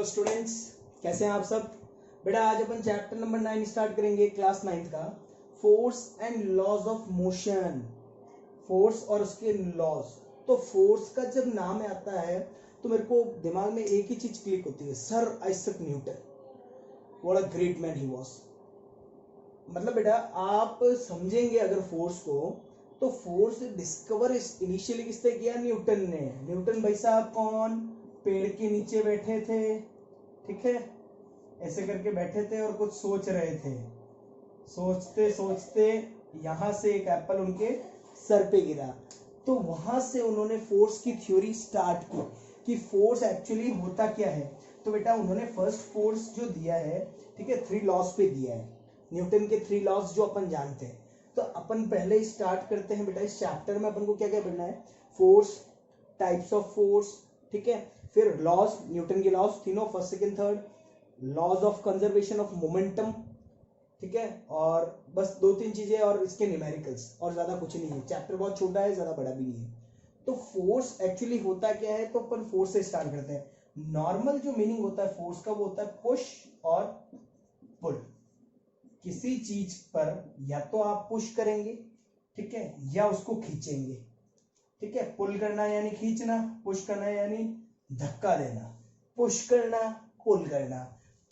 Students, कैसे हैं आप सब। बेटा आज अपन चैप्टर नंबर 9 स्टार्ट करेंगे, क्लास 9 का, force and laws of motion. Force और उसके लॉज। तो फोर्स का जब नाम आता है तो मेरे को दिमाग में एक ही चीज क्लिक होती है, sir Isaac Newton. What a great man he was. मतलब बेटा आप समझेंगे अगर फोर्स को, तो फोर्स डिस्कवर इनिशियली किसने किया? न्यूटन ने। न्यूटन भाई साहब कौन? पेड़ के नीचे बैठे थे, ठीक है, ऐसे करके बैठे थे और कुछ सोच रहे थे। सोचते सोचते यहां से एक एप्पल उनके सर पे गिरा, तो वहां से उन्होंने फोर्स की थ्योरी स्टार्ट की कि फोर्स एक्चुअली होता क्या है। तो बेटा उन्होंने फर्स्ट फोर्स जो दिया है, ठीक है, 3 लॉज पे दिया है, न्यूटन के 3 लॉज जो अपन जानते हैं। तो अपन पहले स्टार्ट करते हैं बेटा, इस चैप्टर में अपन को क्या क्या पढ़ना है? फोर्स, टाइप्स ऑफ फोर्स, ठीक है, फिर लॉज, न्यूटन के लॉज तीनों, first second third, laws of conservation of momentum, ठीक है, और बस 2-3 चीजें और इसके न्यूमेरिकल्स, और ज्यादा कुछ नहीं है। चैप्टर बहुत छोटा है, ज्यादा बड़ा भी नहीं है। तो फोर्स एक्चुअली होता क्या है, तो अपन फोर्स से स्टार्ट करते हैं। नॉर्मल जो मीनिंग होता है फोर्स का वो होता है पुश और पुल। किसी चीज पर या तो आप पुश करेंगे, ठीक है, या उसको खींचेंगे, ठीक है। पुल करना यानी खींचना, पुश करना यानी धक्का देना, पुश करना, पुल करना।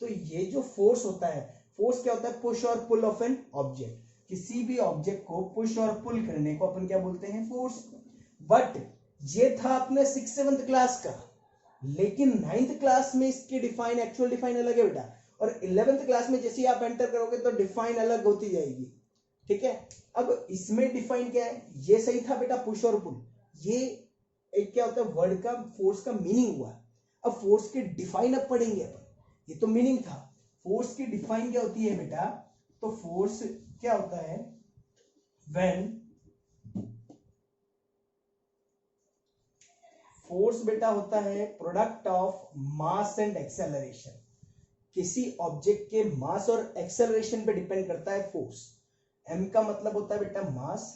तो ये जो फोर्स होता है, फोर्स क्या होता है? पुश और पुल ऑफ एन ऑब्जेक्ट। किसी भी ऑब्जेक्ट को पुश और पुल करने को अपन क्या बोलते हैं? फोर्स। बट ये था अपने 6th-7th क्लास का, लेकिन 9th क्लास में इसकी डिफाइन, एक्चुअल डिफाइन अलग है बेटा, और 11th क्लास में जैसे ही आप एंटर करोगे तो डिफाइन अलग होती जाएगी, ठीक है। अब इसमें डिफाइन क्या है? ये सही था बेटा, पुश और पुल। ये एक क्या होता है वर्ड का, फोर्स का मीनिंग हुआ। अब फोर्स के डिफाइन अब पढ़ेंगे अपन। ये तो मीनिंग था, फोर्स की डिफाइन क्या होती है बेटा? तो फोर्स क्या होता है? व्हेन फोर्स बेटा होता है product of mass and acceleration. किसी ऑब्जेक्ट के मास और एक्सेलरेशन पे डिपेंड करता है फोर्स। एम का मतलब होता है बेटा मास,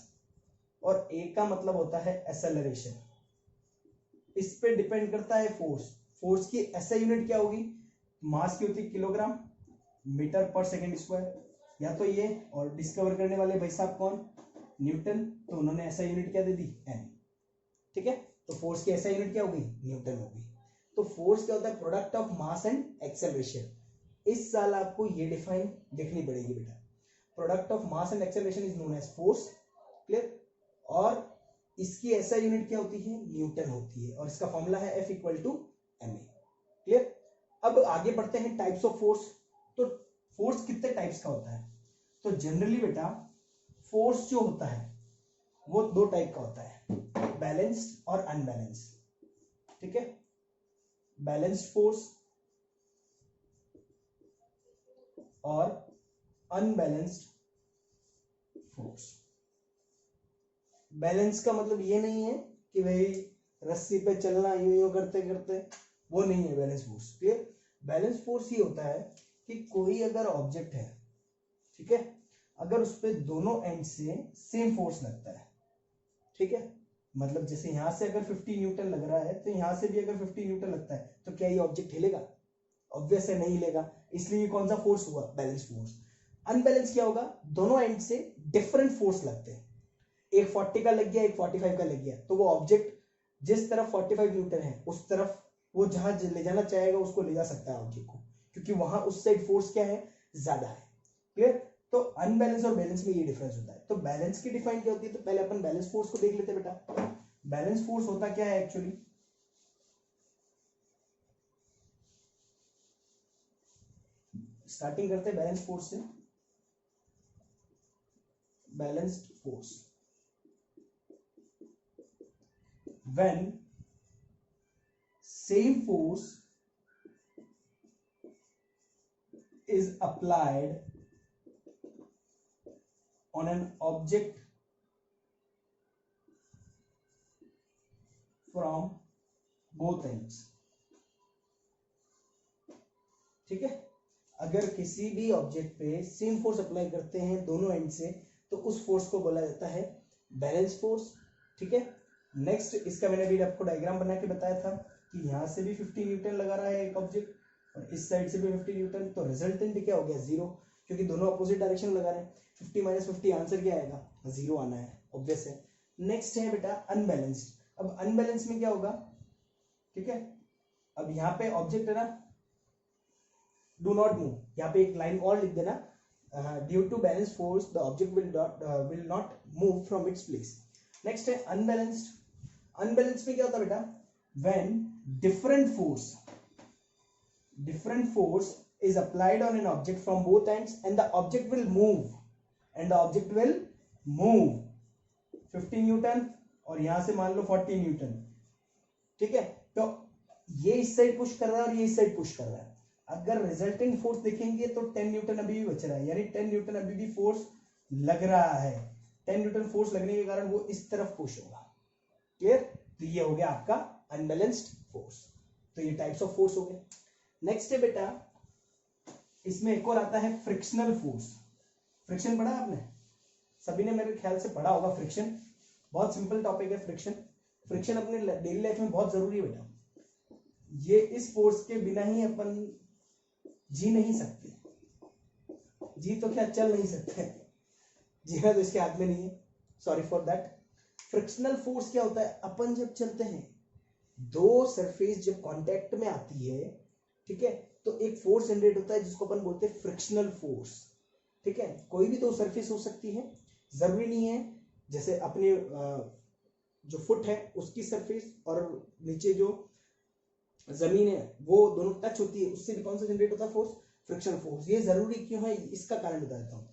और ए का मतलब होता है एक्सेलरेशन। इस पे डिपेंड करता है फोर्स। फोर्स की ऐसा यूनिट क्या होगी? मास की होती है किलोग्राम, मीटर पर सेकेंड स्क्वायर, या तो ये, और डिस्कवर करने वाले भाई साहब कौन? न्यूटन। तो उन्होंने ऐसा यूनिट क्या दे दी? एम, ठीक है। तो फोर्स की ऐसा यूनिट क्या होगी? न्यूटन होगी। तो फोर्स क्या होता है? Product of mass and acceleration. इस साल आपको ये डिफाइन देखनी पड़ेगी बेटा। Product of mass and acceleration is known as force, clear. और इसकी ऐसा यूनिट क्या होती है? न्यूटन होती है, और इसका फॉर्मूला है F = ma, क्लियर। अब आगे बढ़ते हैं टाइप्स ऑफ फोर्स। तो फोर्स कितने टाइप्स का होता है? तो जनरली बेटा फोर्स जो होता है वो 2 टाइप का होता है, बैलेंस्ड और अनबैलेंस्ड, ठीक है। बैलेंस्ड फोर्स और अनबैलेंस्ड फोर्स। बैलेंस का मतलब ये नहीं है कि भाई रस्सी पे चलना यूं यूं करते करते, वो नहीं है balance force, clear. Balance force ये होता है कि कोई अगर ऑब्जेक्ट है, ठीक है, अगर उस पे दोनों एंड से सेम फोर्स लगता है, ठीक है, मतलब जैसे यहां से अगर 50 न्यूटन लग रहा है तो यहां से भी अगर 50 न्यूटन लगता है, तो क्या ये ऑब्जेक्ट हिलेगा? ऑब्वियस है नहीं हिलेगा। इसलिए कौन सा फोर्स हुआ? Balance force. अनबैलेंस क्या होगा? दोनों एंड से डिफरेंट फोर्स लगते हैं, एक 40 का लग गया, एक 45 का लग गया, तो वो ऑब्जेक्ट जिस तरफ 45 न्यूटन है उस तरफ वो जहां ले जाना चाहेगा उसको ले जा सकता है ऑब्जेक्ट को, क्योंकि वहां उस साइड फोर्स क्या है? ज्यादा है, क्लियर। तो अनबैलेंस और बैलेंस में ये डिफरेंस होता है। तो बैलेंस की डिफाइन क्या होती है? तो पहले अपन बैलेंस फोर्स को देख लेते हैं बेटा। बैलेंस फोर्स होता क्या है एक्चुअली? स्टार्टिंग करते हैं बैलेंस फोर्स से। Balanced force when same force is applied on an object from both ends, ठीक है। अगर किसी भी ऑब्जेक्ट पे सेम फोर्स अप्लाई करते हैं दोनों एंड से, तो उस फोर्स को बोला जाता है बैलेंस फोर्स, ठीक है। नेक्स्ट इसका मैंने अभी आपको डायग्राम बना के बताया था कि यहां से भी 50 न्यूटन लगा रहा है एक ऑब्जेक्ट, और इस साइड से भी 50 न्यूटन, तो रिजल्टेंट क्या हो गया 0, क्योंकि दोनों अपोजिट डायरेक्शन में लगा रहे हैं। 50 माइनस 50 आंसर क्या आएगा, 0 आना है, ऑब्वियस है। नेक्स्ट है बेटा अनबैलेंस्ड। अब अनबैलेंस में क्या होगा, ठीक है, अब यहाँ पे ऑब्जेक्ट है ना, डू नॉट मूव, यहाँ पे एक लाइन और लिख देना, due to balance force the object will not move from its place. Next है अनबैलेंस्ड। अनबैलेंस्ड में क्या होता है बेटा, when different force is applied on an object from both ends and the object will move 50 Newton और यहां से मान लो 40 न्यूटन, ठीक है, तो ये इस साइड पुश कर रहा है और ये इस साइड पुश कर रहा है। अगर रिजल्टेंट फोर्स देखेंगे तो 10 न्यूटन अभी भी बच रहा है, यानी 10 न्यूटन अभी भी फोर्स लग रहा है। 10 न्यूटन फोर्स लगने के कारण वो इस तरफ पुश होगा। क्लियर, तो ये हो गया आपका अनबैलेंस्ड फोर्स। तो ये टाइप्स ऑफ फोर्स हो गए। नेक्स्ट है बेटा, इसमें एक और आता है फ्रिक्शनल फोर्स। फ्रिक्शन पढ़ा आपने, सभी ने मेरे ख्याल से पढ़ा होगा फ्रिक्शन। बहुत सिंपल टॉपिक है फ्रिक्शन। फ्रिक्शन अपने डेली लाइफ में बहुत जरूरी है बेटा। ये इस फोर्स के बिना ही अपन जी नहीं सकते, जी तो क्या चल नहीं सकते, जीना तो इसके हाथ में नहीं है, sorry for that. Frictional force क्या होता है, अपन जब चलते हैं, दो सरफेस जब कांटेक्ट में आती है, ठीक है, तो एक फोर्स जनरेट होता है जिसको अपन बोलते हैं फ्रिक्शनल फोर्स। ठीक है, कोई भी दो सरफेस हो सकती है, जरूरी नहीं है जैसे अपने जो फुट है उसकी सरफेस और नीचे जो जमीन है वो दोनों टच होती है, उससे भी कौन सा जनरेट होता है फोर्स, फ्रिक्शनल फोर्स। ये जरूरी क्यों है, इसका कारण बता देता हूं।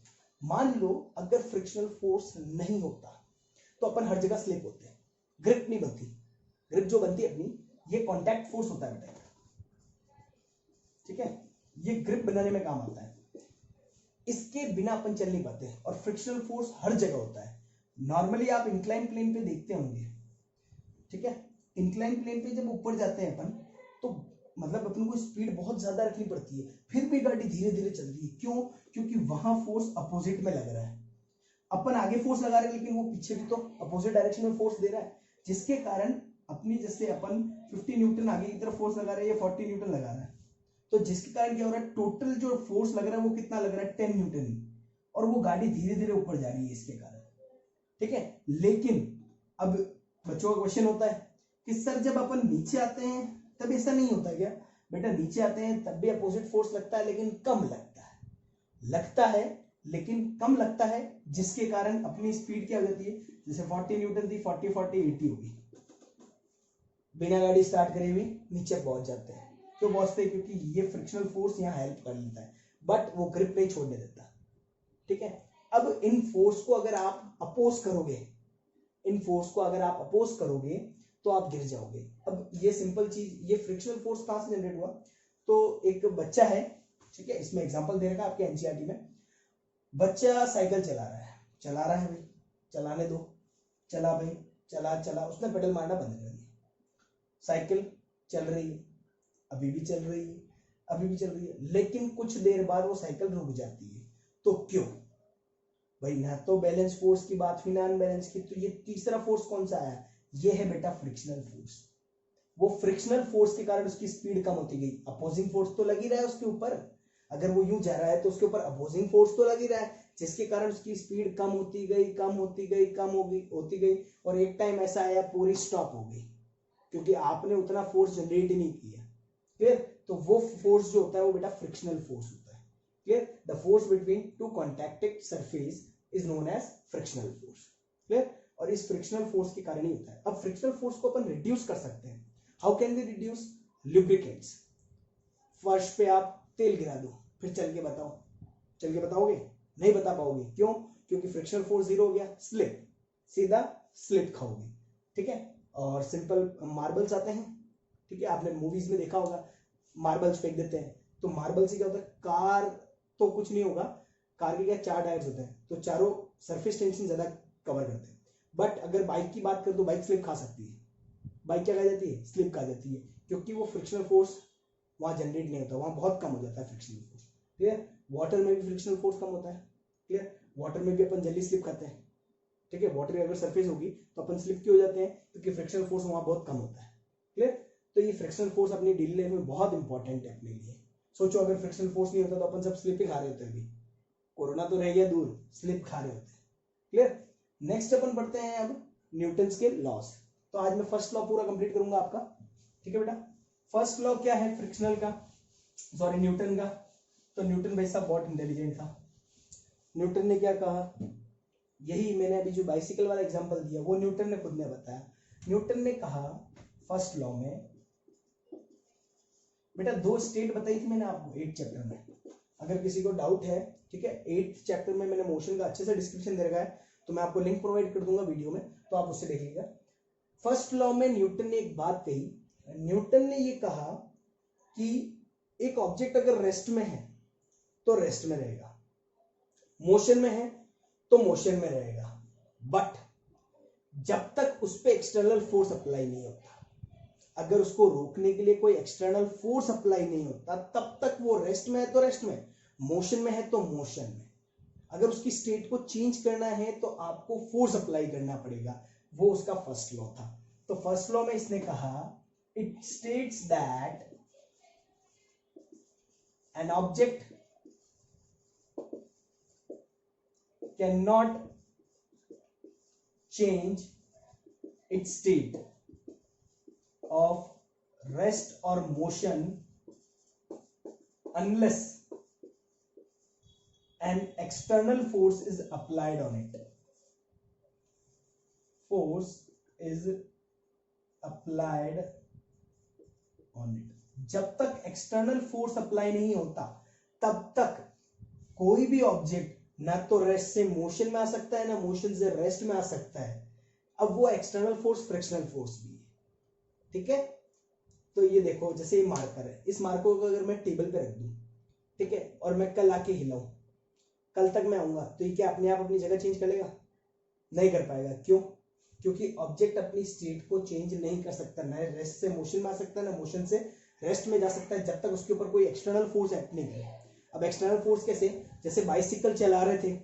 मान लो अगर फ्रिक्शनल फोर्स नहीं होता तो अपन हर जगह स्लिप होते हैं, ग्रिप नहीं बनती। ग्रिप जो बनती है अपनी, ये कॉन्टैक्ट फोर्स होता है बेटा, ठीक है, ये ग्रिप बनाने में काम आता है। इसके बिना अपन चल नहीं पाते और फ्रिक्शनल फोर्स हर जगह होता है। नॉर्मली आप इंक्लाइन प्लेन पे देखते होंगे, ठीक है, इंक्लाइन प्लेन पे जब ऊपर जाते हैं अपन तो मतलब अपन को स्पीड बहुत ज्यादा रखनी पड़ती है, फिर भी गाड़ी धीरे धीरे चलती है। क्यों, क्योंकि वहां फोर्स अपोजिट में लग रहा है। अपन आगे फोर्स लगा रहे हैं लेकिन वो पीछे भी तो अपोजिट डायरेक्शन में फोर्स दे रहा है, जिसके कारण अपनी जैसे अपन 50 न्यूटन आगे की तरफ फोर्स लगा रहे हैं, ये 40 न्यूटन लगा रहा है, तो जिसके कारण क्या हो रहा है, टोटल जो फोर्स लग रहा है वो कितना लग रहा है, 10 न्यूटन ही, और वो गाड़ी धीरे धीरे ऊपर जा रही है इसके कारण। ठीक है, लेकिन अब बच्चों का क्वेश्चन होता है कि सर जब अपन नीचे आते हैं तब ऐसा नहीं होता क्या? बेटा नीचे आते हैं तब भी अपोजिट फोर्स लगता है, लेकिन कम लगता है लेकिन कम लगता है, जिसके कारण अपनी स्पीड क्या हो जाती है, जैसे 40 न्यूटन थी, 40 40 80 होगी, बिना गाड़ी स्टार्ट करे हुए नीचे पहुंच जाते हैं। क्यों पहुंचते हैं? क्योंकि ये फ्रिक्शनल फोर्स यहाँ हेल्प कर लेता है, बट वो ग्रिप नहीं छोड़ने देता। ठीक है, अब इन फोर्स को अगर आप अपोज करोगे, तो आप गिर जाओगे। अब ये सिंपल चीज, ये फ्रिक्शनल फोर्स कहां से जनरेट हुआ? तो एक बच्चा है, ठीक है, इसमें एग्जांपल दे रखा आपके एनसीईआरटी में। बच्चा साइकिल चला रहा है भाई, चलाने दो, चला भाई, चला, उसने पेडल मारना बंद कर दिया, साइकिल चल रही है, अभी भी चल रही है, लेकिन कुछ देर बाद वो साइकिल रुक जाती है। तो क्यों भाई? ना तो बैलेंस फोर्स की बात हुई, ना अनबैलेंस की, तो ये तीसरा फोर्स कौन सा आया? ये है बेटा फ्रिक्शनल फोर्स। वो फ्रिक्शनल फोर्स के कारण उसकी स्पीड कम होती गई। अपोजिंग फोर्स तो लगी रहा है उसके ऊपर, अगर वो यूं जा रहा है तो उसके ऊपर अपोजिंग फोर्स तो लगी रहा है, जिसके कारण उसकी स्पीड कम होती गई, और एक टाइम ऐसा आया पूरी स्टॉप हो गई, क्योंकि आपने उतना फोर्स जनरेट ही नहीं किया। क्लियर? तो वो फोर्स जो होता है वो बेटा फ्रिक्शनल फोर्स होता है। Clear? The force between two contacted surface is known as frictional force. Clear? और इस फ्रिक्शनल फोर्स के कारण ही होता है। अब फ्रिक्शनल फोर्स को अपन रिड्यूस कर सकते हैं। How can we reduce? Lubricants. फर्श पे आप तेल गिरा दो, फिर चल के बताओगे? नहीं बता पाओगे। क्यों? क्योंकि फ्रिक्शनल फोर्स 0 हो गया, सीधा स्लिप खाओगे। ठीक है, और सिंपल मार्बल्स आते हैं, ठीक है, आपने मूवीज में देखा होगा, मार्बल्स फेंक देते हैं, तो मार्बल से क्या होता है, कार तो कुछ नहीं होगा, कार के क्या 4 टायर्स होते हैं, तो चारों सरफेस टेंशन ज्यादा कवर करते हैं। बट अगर बाइक की बात करें तो बाइक स्लिप खा सकती है। बाइक क्या खा जाती है? स्लिप खा जाती है, क्योंकि वो फ्रिक्शनल फोर्स वहां जनरेट नहीं होता, वहां बहुत कम हो जाता है फ्रिक्शनल फोर्स। क्लियर? वाटर में भी फ्रिक्शनल फोर्स कम होता है। क्लियर? वाटर में भी अपन जल्दी स्लिप खाते हैं। ठीक है, वाटर की अगर सरफेस होगी तो अपन स्लिप क्यों हो जाते हैं? क्योंकि फ्रिक्शनल फोर्स वहां बहुत कम होता है। क्लियर? तो ये फ्रिक्शनल फोर्स अपनी डेली लाइफ में बहुत इंपॉर्टेंट है अपने लिए। सोचो अगर फ्रिक्शनल फोर्स नहीं होता तो अपन सब स्लिप ही खा रहे होते अभी, कोरोना तो रह गया दूर, स्लिप खा रहे होते। क्लियर। नेक्स्ट अपन पढ़ते हैं अब न्यूटन्स के लॉज। तो आज मैं फर्स्ट लॉ पूरा कंप्लीट करूंगा आपका, ठीक है बेटा। फर्स्ट लॉ क्या है फ्रिक्शनल का, सॉरी न्यूटन का। तो न्यूटन भाई साहब बहुत इंटेलिजेंट था। न्यूटन ने क्या कहा, यही मैंने अभी जो बाइसिकल वाला एग्जांपल दिया वो न्यूटन ने खुद ने बताया। न्यूटन ने कहा फर्स्ट लॉ में, बेटा 2 स्टेट बताई थी मैंने आपको 8 चैप्टर में, अगर किसी को डाउट है, ठीक है, 8 चैप्टर में मैंने मोशन का अच्छे से डिस्क्रिप्शन दे रखा है, तो मैं आपको लिंक प्रोवाइड कर दूंगा वीडियो में, तो आप उससे देख लीजिएगा। फर्स्ट लॉ में न्यूटन ने एक बात कही, न्यूटन ने ये कहा कि एक ऑब्जेक्ट अगर रेस्ट में है तो रेस्ट में रहेगा, मोशन में है तो मोशन में रहेगा, बट जब तक उस पर एक्सटर्नल फोर्स अप्लाई नहीं होता, अगर उसको रोकने के लिए कोई एक्सटर्नल फोर्स अप्लाई नहीं होता, तब तक वो रेस्ट में है तो रेस्ट में, मोशन में है तो मोशन में। अगर उसकी स्टेट को चेंज करना है तो आपको फोर्स अप्लाई करना पड़ेगा, वो उसका फर्स्ट लॉ था। तो फर्स्ट लॉ में इसने कहा it states that an object can not change it's state of rest or motion unless an external force is applied on it. Force is applied on it. जब तक external force apply नहीं होता तब तक कोई भी ऑब्जेक्ट ना तो रेस्ट से मोशन में आ सकता है ना मोशन से रेस्ट में आ सकता है। अब वो एक्सटर्नल फोर्स फ्रिक्शनल फोर्स भी है, ठीक है। तो ये देखो जैसे ये मार्कर है, इस मार्कर को अगर मैं टेबल पे रख दूं, ठीक है, और मैं कल आके हिलाऊं, कल तक मैं आऊंगा, तो ये क्या अपने आप अपनी जगह चेंज कर लेगा? नहीं कर पाएगा। क्यों? क्योंकि ऑब्जेक्ट अपनी स्टेट को चेंज नहीं कर सकता, ना रेस्ट से मोशन में आ सकता है ना मोशन से रेस्ट में जा सकता है, जब तक उसके ऊपर कोई एक्सटर्नल फोर्स एक्ट नहीं करे। अब एक्सटर्नल फोर्स कैसे? जैसे बाइसिकल चला रहे थे,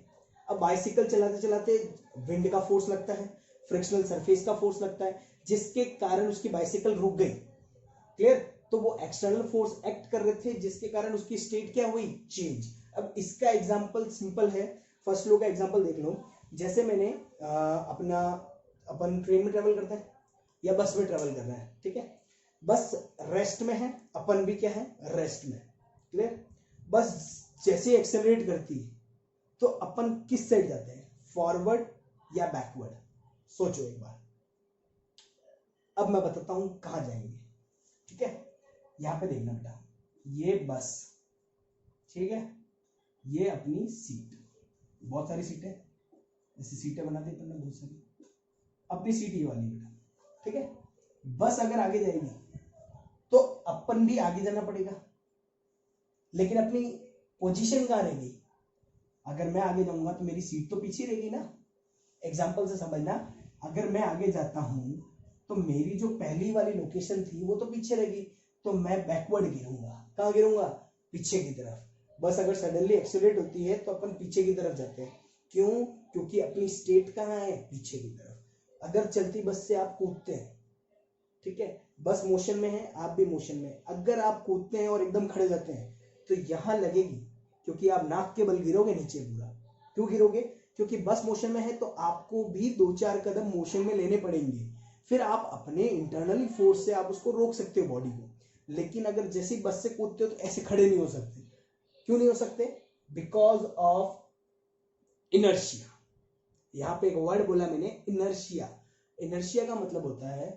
अब बाइसिकल चलाते चलाते विंड का फोर्स लगता है, फ्रिक्शनल सरफेस का फोर्स लगता है, जिसके कारण उसकी बाइसिकल रुक गई। क्लियर? तो वो एक्सटर्नल फोर्स एक्ट कर रहे थे जिसके कारण उसकी स्टेट क्या हुई? चेंज। अब इसका एग्जांपल सिंपल है, फर्स्ट लॉ का एग्जांपल देख लो। जैसे मैंने अपन ट्रेन में ट्रेवल करते हैं या बस में ट्रेवल कर रहे हैं, ठीक है, बस रेस्ट में है, अपन भी क्या है? रेस्ट में। क्लियर? बस जैसे एक्सेलरेट करती है तो अपन किस साइड जाते हैं, फॉरवर्ड या बैकवर्ड? सोचो एक बार। अब मैं बताता हूं कहां जाएंगे, ठीक है। यहां पे देखना बेटा, ये बस, ठीक है, ये अपनी सीट, बहुत सारी सीटें, ऐसी सीटें बना दी अपन ने बहुत सारी, अपनी सीट ये वाली बेटा, ठीक है। बस अगर आगे जाएगी तो अपन भी आगे जाना पड़ेगा, लेकिन अपनी पोजीशन कहां रहेगी? अगर मैं आगे जाऊंगा तो मेरी सीट तो पीछे रहेगी ना। एग्जाम्पल से समझना, अगर मैं आगे जाता हूं तो मेरी जो पहली वाली लोकेशन थी वो तो पीछे रहेगी, तो मैं बैकवर्ड गिरूंगा। कहां गिरूंगा? पीछे की तरफ। बस अगर सडनली एक्सीलरेट होती है तो अपन पीछे की तरफ जाते हैं। क्यों? क्योंकि अपनी स्टेट कहां है? पीछे की तरफ। अगर चलती बस से आप कूदते हैं, ठीक है, बस मोशन में है, आप भी मोशन में, अगर आप कूदते हैं और एकदम खड़े जाते हैं तो यहां लगेगी, क्योंकि आप नाक के बल गिरोगे नीचे पूरा। क्यों गिरोगे? क्योंकि बस मोशन में है तो आपको भी 2-4 कदम मोशन में लेने पड़ेंगे, फिर आप अपने इंटरनली फोर्स से आप उसको रोक सकते हो बॉडी को। लेकिन अगर जैसे बस से कूदते हो तो ऐसे खड़े नहीं हो सकते। क्यों नहीं हो सकते? Because of inertia. यहां पे एक वर्ड बोला मैंने, इनर्शिया। इनर्शिया का मतलब होता है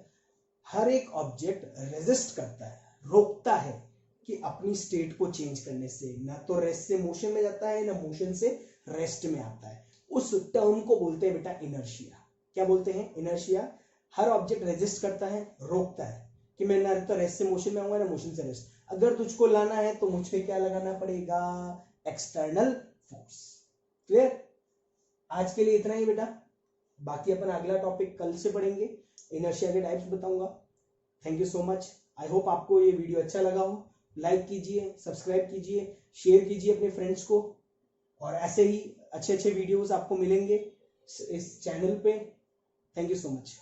हर एक ऑब्जेक्ट रेजिस्ट करता है, रोकता है कि अपनी स्टेट को चेंज करने से, ना तो रेस्ट से मोशन में जाता है ना मोशन से रेस्ट में आता है। उस टर्म को बोलते हैं बेटा इनर्शिया। क्या बोलते हैं? इनर्शिया। हर ऑब्जेक्ट रेजिस्ट करता है, रोकता है कि मैं ना तो रेस्ट से मोशन में आऊंगा ना मोशन से रेस्ट। अगर तुझको लाना है तो मुझ पे क्या लगाना पड़ेगा? External force. क्लियर? आज के लिए इतना ही बेटा, बाकी अपन अगला टॉपिक कल से पढ़ेंगे, इनर्शिया के टाइप्स बताऊंगा। Thank you so much. I hope आपको ये वीडियो अच्छा लगा हो। लाइक कीजिए, सब्सक्राइब कीजिए, शेयर कीजिए अपने फ्रेंड्स को, और ऐसे ही अच्छे अच्छे वीडियोस आपको मिलेंगे इस चैनल पे। Thank you so much.